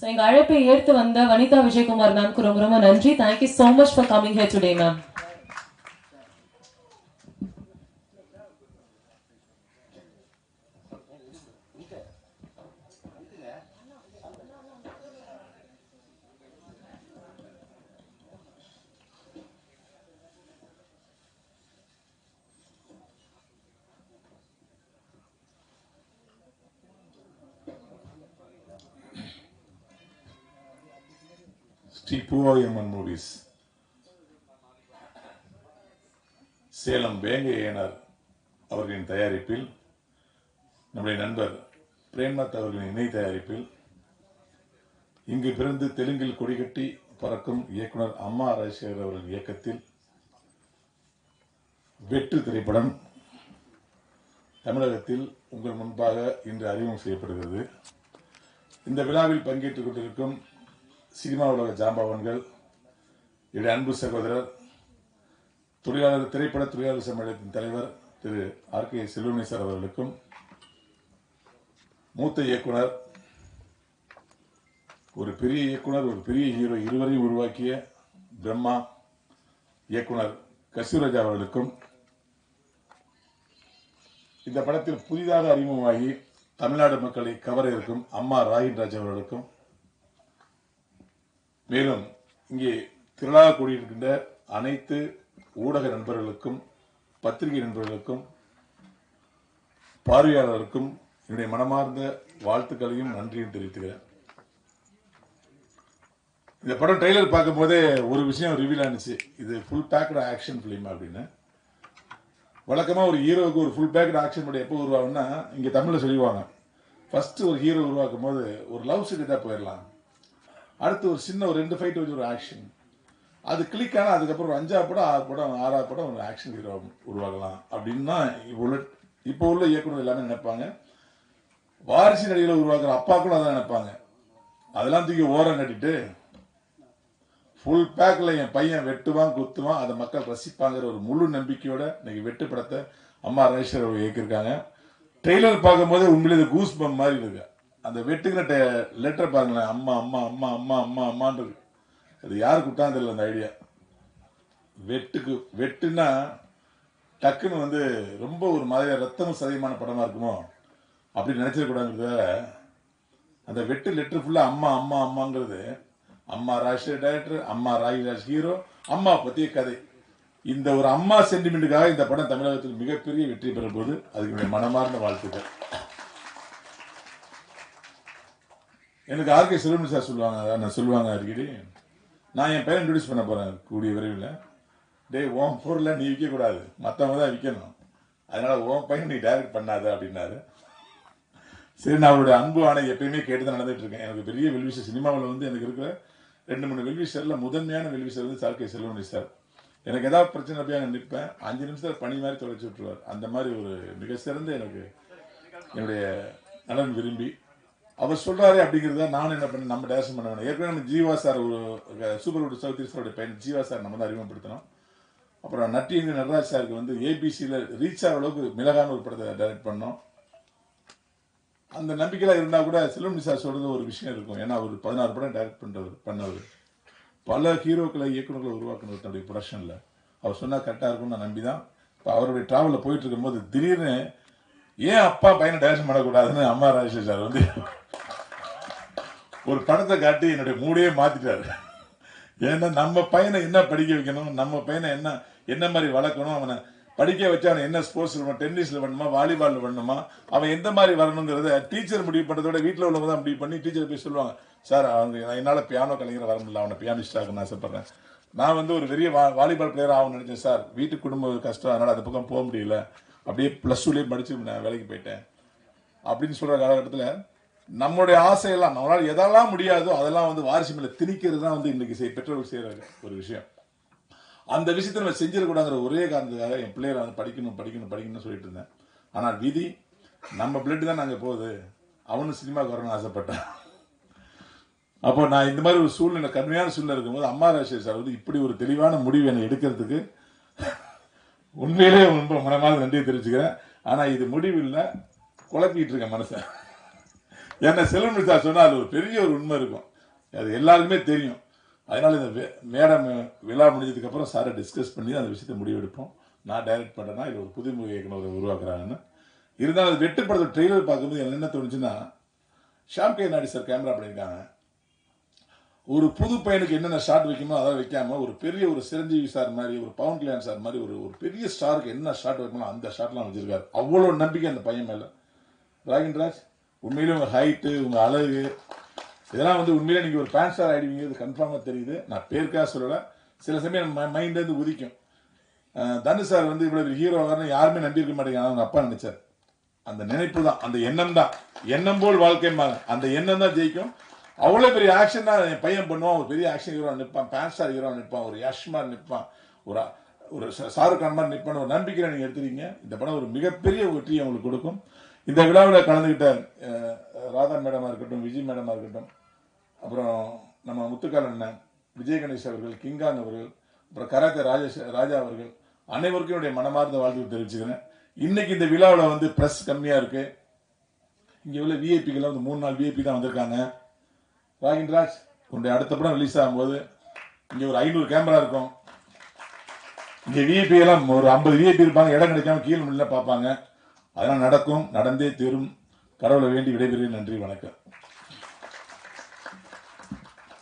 So எங்க அழைப்பை ஏற்று வந்த வனிதா விஜயகுமார் மேம்க்கு ரொம்ப ரொம்ப நன்றி. Thank you so much for coming here today, ma'am. Shri Poovayamman movies Salem வேங்கை ஏனார் அவர்களின் தயாரிப்பில் நம்முடைய நண்பர் பிரேம்நாத் அவர்களின் இணை தயாரிப்பில் இங்கு பிறந்து தெலுங்கில் கொடிகட்டி பறக்கும் இயக்குனர் அம்மா ராஜசேகர் அவர்கள் இயக்கத்தில் வெட்டு திரைப்படம் தமிழகத்தில் உங்கள் முன்பாக இன்று அறிமுகம் செய்யப்படுகிறது. இந்த விழாவில் பங்கேற்றுக் கொண்டிருக்கும் சினிமா உலக ஜாம்பவான்கள், என்னுடைய அன்பு சகோதரர், திரைப்பட தொழிலாளர் சம்மேளனத்தின் தலைவர் திரு ஆர்.கே. செல்வமணி சார் அவர்களுக்கும், மூத்த இயக்குனர், ஒரு பெரிய இயக்குனர், ஒரு பெரிய ஹீரோ இருவரையும் உருவாக்கிய பிரம்மா இயக்குனர் கஸ்தூராஜா அவர்களுக்கும், இந்த படத்தில் புதிதாக அறிமுகமாகி தமிழ்நாடு மக்களை கவர இருக்கும் அம்மா ராகின்ராஜ் அவர்களுக்கும், மேலும் இங்கே திரளாக கூடியிருக்கின்ற அனைத்து ஊடக நண்பர்களுக்கும், பத்திரிகை நண்பர்களுக்கும், பார்வையாளர்களுக்கும் என்னுடைய மனமார்ந்த வாழ்த்துக்களையும் நன்றியும் தெரிவித்துக்கிறேன். இந்த படம் ட்ரெய்லர் பார்க்கும் போதே ஒரு விஷயம் ரிவீல் ஆனிச்சு, இது ஃபுல் பேக்டு ஆக்ஷன் பிலிம் அப்படின்னு. வழக்கமா ஒரு ஹீரோவுக்கு ஒரு ஃபுல் பேக்டு ஆக்ஷன் படம் எப்போ உருவாகும்னா, இங்க தமிழ்ல சொல்லுவாங்க, ஃபர்ஸ்ட் ஒரு ஹீரோ உருவாக்கும் போது ஒரு லவ் ஸ்டோரி தான் போயிடலாம், அடுத்து ஒரு சின்ன ஒரு 2 ஃபைட் வச்சு ஒரு ஆக்ஷன், அது கிளிக் ஆனால் அதுக்கப்புறம் ஒரு 5ஆவது படம் 6 படம் 6வது படம் ஒரு ஆக்ஷன் ஹீரோ உருவாகலாம் அப்படின்னா இப்போ உள்ள இயக்குனர் எல்லாமே நினைப்பாங்க. வாரிசு நடிகளை உருவாக்குற அப்பாக்களும் அதான் நினைப்பாங்க. அதெல்லாம் தூக்கி ஓரம் கட்டிட்டு ஃபுல் பேக்ல என் பையன் வெட்டுவான் குத்துவான், அதை மக்கள் ரசிப்பாங்கிற ஒரு முழு நம்பிக்கையோட இன்னைக்கு வெட்டு படத்தை அம்மா ராஜேஸ்வர் இயக்கியிருக்காங்க. ட்ரெய்லர் பார்க்கும்போது உண்மையிலே கூஸ் பம்ப் மாதிரி இருக்கு. அந்த வெட்டுக்கிற லெட்டர் பாருங்களேன், அம்மா அம்மா அம்மா அம்மா அம்மா அம்மான்றது. அது யாரு குட்டான்னு தெரியல அந்த ஐடியா. வெட்டுன்னா டக்குன்னு ரொம்ப ஒரு மாதிரி ரத்தமும் சதயமான படமா இருக்குமோ அப்படி நினைச்சிடக்கூடாதுங்கிறத, அந்த வெட்டு லெட்டர் ஃபுல்லா அம்மா அம்மா அம்மாங்கிறது, அம்மா ராஜேஷ் டைரக்டர், அம்மா ராஜ் ஹீரோ, அம்மா பத்திய கதை. இந்த ஒரு அம்மா சென்டிமெண்ட்டுக்காக இந்த படம் தமிழகத்தில் மிகப்பெரிய வெற்றி பெறும் போது அதுக்கு மனமார்ந்த வாழ்த்துக்கள். எனக்கு ஆர்.கே. செல்வமணி சார் சொல்லுவாங்க அடிக்கடி, நான் என் பையன் இன்ட்ரோடியூஸ் பண்ண போறேன் கூடிய விரைவில், டேய் உன் பொருளை நீ விற்கக்கூடாது, மற்றவங்க தான் விற்கணும், அதனால உன் பையன் நீ டைரக்ட் பண்ணாத அப்படின்னாரு. சரி, நான் அவருடைய அன்பு ஆணை எப்பயுமே கேட்டு தான் நடந்துட்டு இருக்கேன். எனக்கு பெரிய வெல்விஷர் சினிமாவில் எனக்கு இருக்கிற 2-3 வெல்விஷர்ல முதன்மையான வெல்விஷர் ஆர்.கே. செல்வமணி சார். எனக்கு ஏதாவது பிரச்சனை போய் அங்கே நிற்பேன், 5 நிமிஷத்தில் பணி மாதிரி தொலைச்சி விட்டுருவார். அந்த மாதிரி ஒரு மிக சிறந்த எனக்கு என்னுடைய நலன் விரும்பி அவர் சொல்றாரு அப்படிங்கிறத நான் என்ன பண்ண, நம்ம டேரக்ஷன் பண்ண வேணும். ஏற்கனவே நம்ம ஜீவா சார், ஒரு சூப்பர் குட் சவுத் பையன் ஜீவா சார் நம்ம தான் அறிமுகப்படுத்தணும். அப்புறம் நட்டியங்க நடராஜ் சாருக்கு ஏபிசியில் ரீச் ஆகிற அளவுக்கு மிளகான ஒரு படத்தை டைரக்ட் பண்ணோம். அந்த நம்பிக்கையெல்லாம் இருந்தால் கூட செல்வமணி சார் சொல்றது ஒரு விஷயம் இருக்கும். ஏன்னா அவர் 16 படம் டைரக்ட் பண்ணவர், பல ஹீரோக்களை இயக்குநர்களை உருவாக்குனவர் தன்னுடைய ப்ரொடக்ஷனில். அவர் சொன்னால் கரெக்டாக இருக்கும்னு நான் நம்பி தான் இப்போ அவருடைய டிராவலில் போயிட்டு இருக்கும்போது திடீர்னு ஏன் அப்பா பையனை டைரக்ஷன் பண்ணக்கூடாதுன்னு அம்மா ராஜேஷ் சார் ஒரு படத்தை காட்டி என்னுடைய மூடையே மாத்திட்டாரு. ஏன்னா நம்ம பையனை என்ன படிக்க வைக்கணும், நம்ம பையனை என்ன மாதிரி வளர்க்கணும், அவனை படிக்க வச்சு அவனை என்ன ஸ்போர்ட்ஸ் டென்னிஸ்ல பண்ணணுமா, வாலிபால் பண்ணணுமா, அவன் எந்த மாதிரி வரணுங்கிறத டீச்சர் முடிவு பண்றதோட வீட்டில் உள்ளவங்க தான் முடிவு பண்ணி டீச்சர் போய் சொல்லுவாங்க, சார் அவங்க என்னால் பியானோ கலைஞர் வர முடியல, அவனை பியானிஸ்ட் ஆகணும்னு ஆசைப்படுறேன், நான் ஒரு பெரிய வாலிபால் பிளேயர் ஆகணும்னு நினைச்சேன் சார், வீட்டு குடும்பம் கஷ்டம், அதனால அந்த பக்கம் போக முடியல, அப்படியே +2லயே படிச்சு நான் வேலைக்கு போயிட்டேன் அப்படின்னு சொல்ற காலகட்டத்தில் நம்மளுடைய ஆசையெல்லாம் நம்மளால் எதெல்லாம் முடியாதோ அதெல்லாம் வாரிசு மேல திணிக்கிறது தான் இன்னைக்கு பெற்றோர்கள் செய்யற ஒரு விஷயம். அந்த விஷயத்தை நம்ம செஞ்சிடக்கூடாங்கிற ஒரே காரணத்துக்காக என் பிள்ளைகளை படிக்கணும் படிக்கணும் படிக்கணும்னு சொல்லிட்டு இருந்தேன். ஆனால் விதி நம்ம பிளட் தான் நாங்கள் போகுது, அவனும் சினிமாவுக்கு வரணும்னு ஆசைப்பட்டேன். அப்போ நான் இந்த மாதிரி ஒரு சூழ்நிலை, கடுமையான சூழ்நிலை இருக்கும்போது அம்மா ராஜேஷ் சார் இப்படி ஒரு தெளிவான முடிவு என்னை எடுக்கிறதுக்கு உண்மையிலே ரொம்ப மனமார்ந்த நன்றியை தெரிவிச்சுக்கிறேன். ஆனால் இது முடிவு இல்லை, குழப்பிட்டு இருக்கேன் மனசை. என்ன செல்வம் சார் சொன்னா அது ஒரு பெரிய ஒரு உண்மை இருக்கும், அது எல்லாருக்குமே தெரியும். அதனால இந்த மேடம் விழா முடிஞ்சதுக்கு அப்புறம் சாரை டிஸ்கஸ் பண்ணி அந்த விஷயத்தை முடிவெடுப்போம். நான் டைரக்ட் பண்ணேன்னா இது ஒரு புதுமுக இயக்குனர் உருவாக்குறாங்கன்னு. இருந்தாலும் அது வெட்டுப்படுத்த ட்ரெய்லர் பார்க்கும்போது எனக்கு என்ன தோணுச்சுன்னா, ஷாம் கே நாடி சார் கேமரா பண்ணியிருக்காங்க. ஒரு புது பையனுக்கு என்னென்ன ஷாட் வைக்குமோ அதாவது வைக்காம ஒரு பெரிய ஒரு சிரஞ்சீவி சார் மாதிரி, ஒரு பவன் கல்யாண் சார் மாதிரி ஒரு பெரிய ஸ்டாருக்கு என்ன ஷாட் வைக்கணும் அந்த ஷாட்லாம் வச்சிருக்காரு. அவ்வளோ நம்பிக்கை அந்த பையன் மேல. ராகின்ராஜ், உண்மையிலே உங்க ஹைட்டு, உங்க அழகு, இதெல்லாம் வந்து உண்மையிலே நீங்க ஒரு பேன் ஸ்டார் ஆயிடுவீங்க, கன்ஃபார்மாக தெரியுது. நான் பேருக்காக சொல்லலை, சில சமயம் மைண்ட்லேருந்து உதிக்கும். தனுஷ் சார் வந்து இவ்வளவு ஹீரோ வரணும் யாருமே நம்பியிருக்க மாட்டேங்க, அவங்க அப்பா நினைச்சார். அந்த நினைப்பு தான், அந்த எண்ணம் தான், எண்ணம் போல் வாழ்க்கைம்பாங்க, அந்த எண்ணம் தான் ஜெயிக்கும். அவ்வளோ பெரிய ஆக்ஷன் தான் என் பையன் பண்ணுவான். ஒரு பெரிய ஆக்ஷன் ஹீரோ நிற்பான், பேன் ஸ்டார் ஹீரோ நிற்பான், ஒரு யஷ் மாதிரி நிற்பான், ஒரு ஒரு ஷாருக் கான் மாதிரி நிற்பான். ஒரு நம்பிக்கையில் நீங்கள் எடுத்துறீங்க. இந்த படம் ஒரு மிகப்பெரிய வெற்றியை உங்களுக்கு கொடுக்கும். இந்த விழாவில் கலந்துக்கிட்ட ராதா மேடமாக இருக்கட்டும், விஜய் மேடமாக இருக்கட்டும், அப்புறம் நம்ம முத்துக்கால் அண்ணன், விஜய் கணேஷ் அவர்கள், கிங்காங் அவர்கள், அப்புறம் கராத்தே ராஜா அவர்கள், அனைவருக்கும் என்னுடைய மனமார்ந்த வாழ்த்து தெரிவிச்சுக்கிறேன். இன்னைக்கு இந்த விழாவில் வந்து ப்ரெஸ் கம்மியாக இருக்கு. இங்கே உள்ள விஐபிகள் வந்து 3 நாள் விஐபி தான் வந்திருக்காங்க. ராகின்ராஜ், உன்னுடைய அடுத்த படம் ரிலீஸ் ஆகும்போது இங்கே ஒரு 500 கேமரா இருக்கும். இங்கே விஐபி எல்லாம் ஒரு 50 விஐபி இருப்பாங்க, இடம் கிடைக்காம கீழ் முள்ள பார்ப்பாங்க. அதெல்லாம் நடக்கும், நடந்தே தீரும். கடவுளை வேண்டி விடைபெறுகிறேன். நன்றி, வணக்கம்.